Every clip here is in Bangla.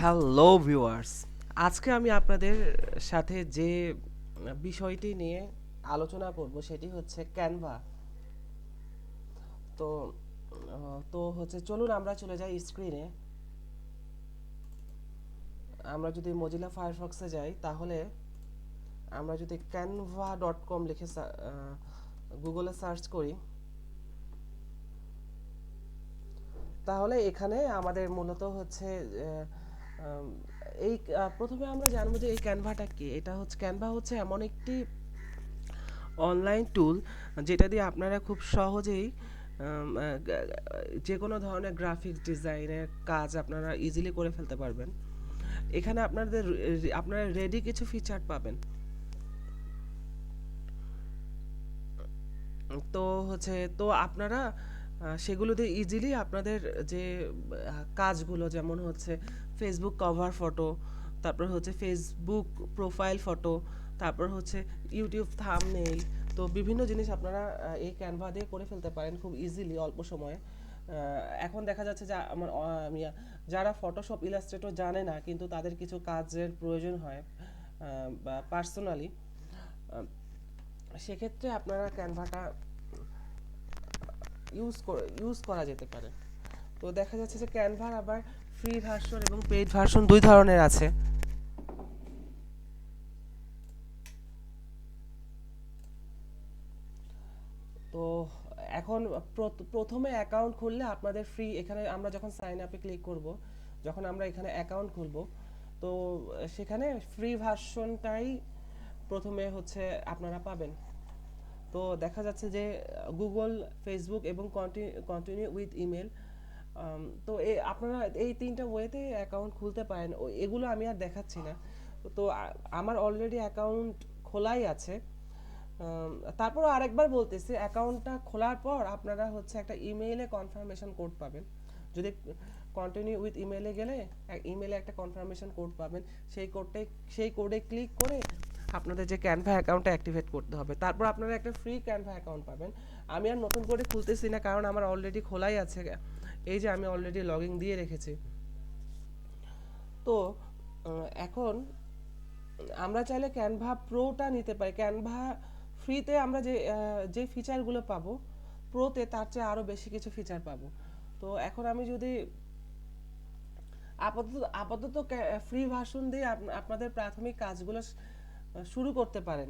হ্যালো ভিউয়ার্স, আজকে আমি আপনাদের সাথে যে বিষয়টি নিয়ে আলোচনা করব সেটি হচ্ছে ক্যানভা। তো হচ্ছে চলুন আমরা চলে যাই স্ক্রিনে। আমরা যদি মজিলা ফায়ারফক্সে যাই তাহলে আমরা যদি canva.com লিখে গুগলে সার্চ করি তাহলে এখানে আমাদের মূলত হচ্ছে আম, প্রথমে আমরা জানবো যে এই ক্যানভাটা কি। এটা হচ্ছে ক্যানভা হচ্ছে এমন একটি অনলাইন টুল যেটা দিয়ে আপনারা খুব সহজেই যে কোনো ধরনের গ্রাফিক্স ডিজাইনের কাজ আপনারা ইজিলি করে ফেলতে পারবেন। এখানে আপনারা রেডি কিছু ফিচার পাবেন। তো আপনারা সেগুলো দিয়ে ইজিলি আপনাদের যে কাজগুলো, যেমন হচ্ছে ফেসবুক কভার ফটো, তারপর হচ্ছে ফেসবুক প্রোফাইল ফটো, তারপর হচ্ছে ইউটিউব থাম্বনেইল, তো বিভিন্ন জিনিস আপনারা এই ক্যানভা দিয়ে করে ফেলতে পারেন খুব ইজিলি অল্প সময়ে। এখন দেখা যাচ্ছে যে যারা ফটোশপ ইলাস্ট্রেটর জানে না কিন্তু তাদের কিছু কাজের প্রয়োজন হয় বা পার্সোনালি, সেক্ষেত্রে আপনারা ক্যানভাটা ইউজ করা যেতে পারে। তো দেখা যাচ্ছে যে ক্যানভার আবার ফ্রি ভার্সন এবং পেইড ভার্সন দুই ধরনের আছে। তো এখন প্রথমে অ্যাকাউন্ট খুললে আপনাদের ফ্রি, এখানে আমরা যখন সাইন আপে ক্লিক করব, যখন আমরা এখানে অ্যাকাউন্ট খুলব, তো সেখানে ফ্রি ভার্সনটাই প্রথমে হচ্ছে আপনারা পাবেন। তো দেখা যাচ্ছে যে গুগল, ফেসবুক এবং কন্টিনিউ উইথ ইমেল, তো আপনারা এই তিনটা ওয়েতে অ্যাকাউন্ট খুলতে পারেন। এগুলো আমি আর দেখাচ্ছি না। তো আমার অলরেডি অ্যাকাউন্ট খোলাই আছে। তারপর আরেকবার বলতেছি, অ্যাকাউন্টটা খোলার পর আপনারা হচ্ছে একটা ইমেইলে কনফার্মেশন কোড পাবেন। যদি কন্টিনিউ উইথ ইমেইলে গেলে ইমেইলে একটা কনফার্মেশন কোড পাবেন। সেই কোডে ক্লিক করে আপনাদের যে ক্যানভা অ্যাকাউন্টটা অ্যাক্টিভেট করতে হবে, তারপর আপনারা একটা ফ্রি ক্যানভা অ্যাকাউন্ট পাবেন। আমি আর নতুন করে খুলতেছি না, কারণ আমার অলরেডি খোলাই আছে। এই যে আমি অলরেডি লগ ইন দিয়ে রেখেছি। তো এখন আমরা চাইলে ক্যানভা প্রোটা নিতে পারি। ক্যানভা ফ্রিতে আমরা যে ফিচারগুলো পাবো, প্রোতে তার চেয়ে আরও বেশি কিছু ফিচার পাবো। তো এখন আমি যদি আপাতত ফ্রি ভার্সন দিয়ে আপনাদের প্রাথমিক কাজগুলো শুরু করতে পারেন।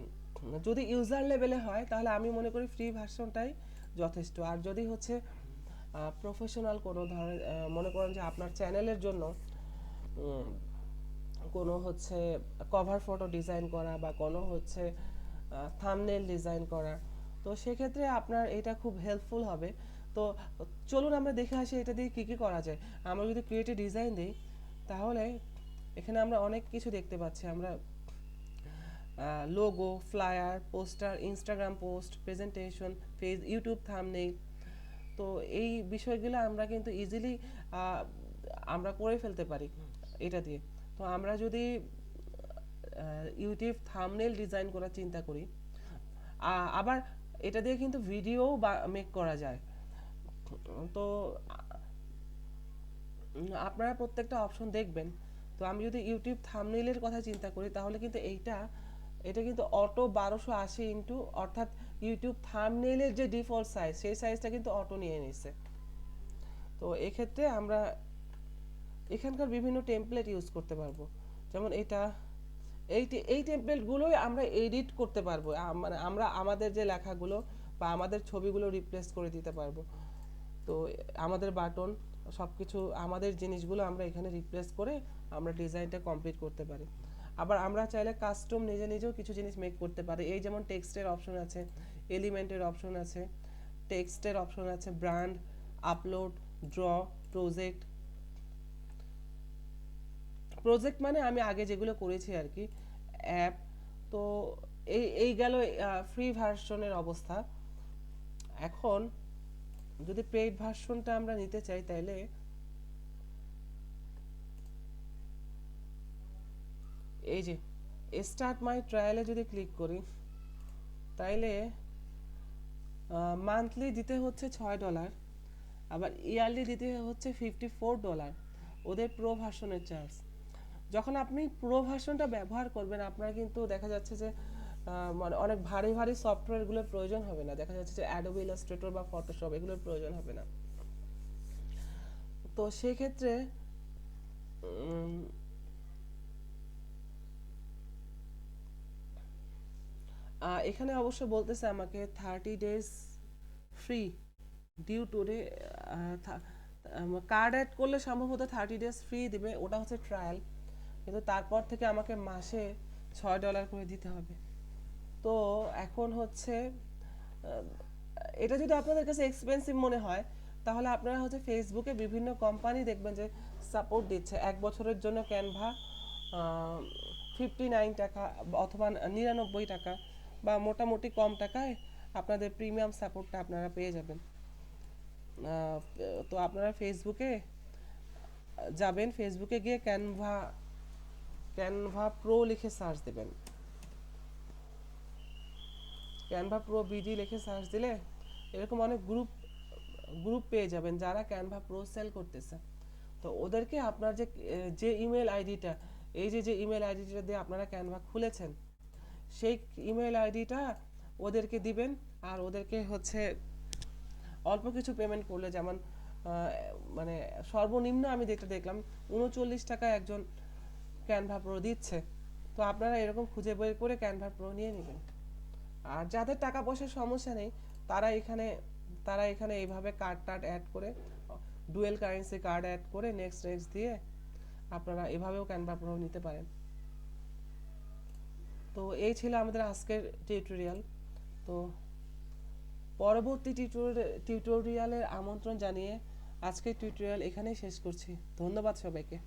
যদি ইউজার লেভেলে হয় তাহলে আমি মনে করি ফ্রি ভার্সনটাই যথেষ্ট। আর যদি হচ্ছে প্রফেশনাল কোনো ধরনের, মনে করেন যে আপনার চ্যানেলের জন্য কোনো হচ্ছে কভার ফটো ডিজাইন করা বা কোনো হচ্ছে থাম্বনেল ডিজাইন করা, তো সেক্ষেত্রে আপনার এটা খুব হেল্পফুল হবে। তো চলুন আমরা দেখে আসি এটা দিয়ে কী কী করা যায়। আমরা যদি ক্রিয়েটিভ ডিজাইন দিই তাহলে এখানে আমরা অনেক কিছু দেখতে পাচ্ছি। আমরা logo, flyer, poster, Instagram post, presentation, YouTube thumbnail, তো এই বিষয়গুলো আমরা কিন্তু ইজিলি আমরা করে ফেলতে পারি এটা দিয়ে। তো আমরা যদি ইউটিউব থাম্বনেল ডিজাইন করার চিন্তা করি, আবার এটা দিয়ে কিন্তু ভিডিও মেক করা যায়। তো আপনারা প্রত্যেকটা অপশন দেখবেন। তো আমি যদি ইউটিউব থাম্বনেইলের কথা চিন্তা করি তাহলে কিন্তু এটা কিন্তু অটো 1280 ইন্টু, অর্থাৎ ইউটিউব থাম্বনেইলের যে ডিফল্ট সাইজ সেই সাইজটা কিন্তু অটো নিয়ে নিছে। তো এক্ষেত্রে আমরা এখানকার বিভিন্ন টেমপ্লেট ইউজ করতে পারবো। যেমন এই টেমপ্লেটগুলোই আমরা এডিট করতে পারবো। মানে আমরা আমাদের যে লেখাগুলো বা আমাদের ছবিগুলো রিপ্লেস করে দিতে পারবো। তো আমাদের বাটন, সব কিছু আমাদের জিনিসগুলো আমরা এখানে রিপ্লেস করে আমরা ডিজাইনটা কমপ্লিট করতে পারি। আবার আমরা চাইলে কাস্টম নিজেও কিছু জিনিস মেক করতে পারি। এই যেমন টেক্সটের অপশন আছে, এলিমেন্টের অপশন আছে, টেক্সটের অপশন আছে, brand, upload, draw, project. Project মানে আমি আগে যেগুলো করেছি আর কি, অ্যাপ। তো এই গেল ফ্রি ভার্সনের অবস্থা। এখন যদি পেইড ভার্সনটা আমরা নিতে চাই তাহলে এই যে স্টার্ট মাই ট্রায়ালে যদি ক্লিক করি তাইলে মান্থলি দিতে হচ্ছে $6, আবার ইয়ারলি দিতে হচ্ছে $54 ওদের প্রো ভার্সনের চার্জ। যখন আপনি প্রো ভার্সনটা ব্যবহার করবেন, আপনার কিন্তু দেখা যাচ্ছে যে মানে অনেক ভারী ভারী সফটওয়্যারগুলোর প্রয়োজন হবে না। দেখা যাচ্ছে যে অ্যাডোবি ইলাস্ট্রেটর বা ফটোশপ এগুলোর প্রয়োজন হবে না। তো সেক্ষেত্রে উম, এখানে অবশ্য বলতেছে আমাকে 30 days free due today. Card add করলে সম্ভবত 30 days ফ্রি দিবে, ওটা হচ্ছে ট্রায়াল। কিন্তু তারপর থেকে আমাকে মাসে $6 করে দিতে হবে। তো এখন হচ্ছে আহ, এটা যদি আপনাদের কাছে এক্সপেন্সিভ মনে হয়, তাহলে আপনারা হচ্ছে ফেসবুকে বিভিন্ন কোম্পানি দেখবেন যে সাপোর্ট দিচ্ছে 1 বছরের জন্য ক্যানভা 59 টাকা অথবা 99 টাকা, বা মোটামুটি কম টাকায় আপনাদের প্রিমিয়াম সাপোর্টটা আপনারা পেয়ে যাবেন। আহ, তো আপনারা ফেসবুকে যাবেন, ফেসবুকে গিয়ে ক্যানভা ক্যানভা প্রো লিখে সার্চ দেবেন। ক্যানভা প্রো বিডি লিখে সার্চ দিলে এরকম অনেক গ্রুপ গ্রুপ পেয়ে যাবেন যারা ক্যানভা প্রো সেল করতেছে। তো ওদেরকে আপনার যে ইমেল আইডিটা, এই যে ইমেল আইডিটা দিয়ে আপনারা ক্যানভা খুলেছেন, সেই ইমেল আইডিটা ওদেরকে দিবেন। আর ওদেরকে হচ্ছে অল্প কিছু পেমেন্ট করলে, যেমন মানে সর্বনিম্ন আমি যেটা দেখলাম 39 টাকা একজন ক্যানভা প্রো দিচ্ছে। তো আপনারা এরকম খুঁজে বের করে ক্যানভা প্রো নিয়ে নেবেন। আর যাদের টাকা পয়সার সমস্যা নেই, তারা এখানে তারা এখানে এইভাবে কার্ড টার্ড অ্যাড করে, ডুয়েল কারেন্সি কার্ড অ্যাড করে নেক্সট নেক্সট দিয়ে আপনারা এভাবেও ক্যানভা প্রো নিতে পারেন। তো এই ছিল আমাদের আজকের টিউটোরিয়াল। তো পরবর্তী টিউটোরিয়ালের আমন্ত্রণ জানিয়ে আজকের টিউটোরিয়াল এখানেই শেষ করছি। ধন্যবাদ সবাইকে।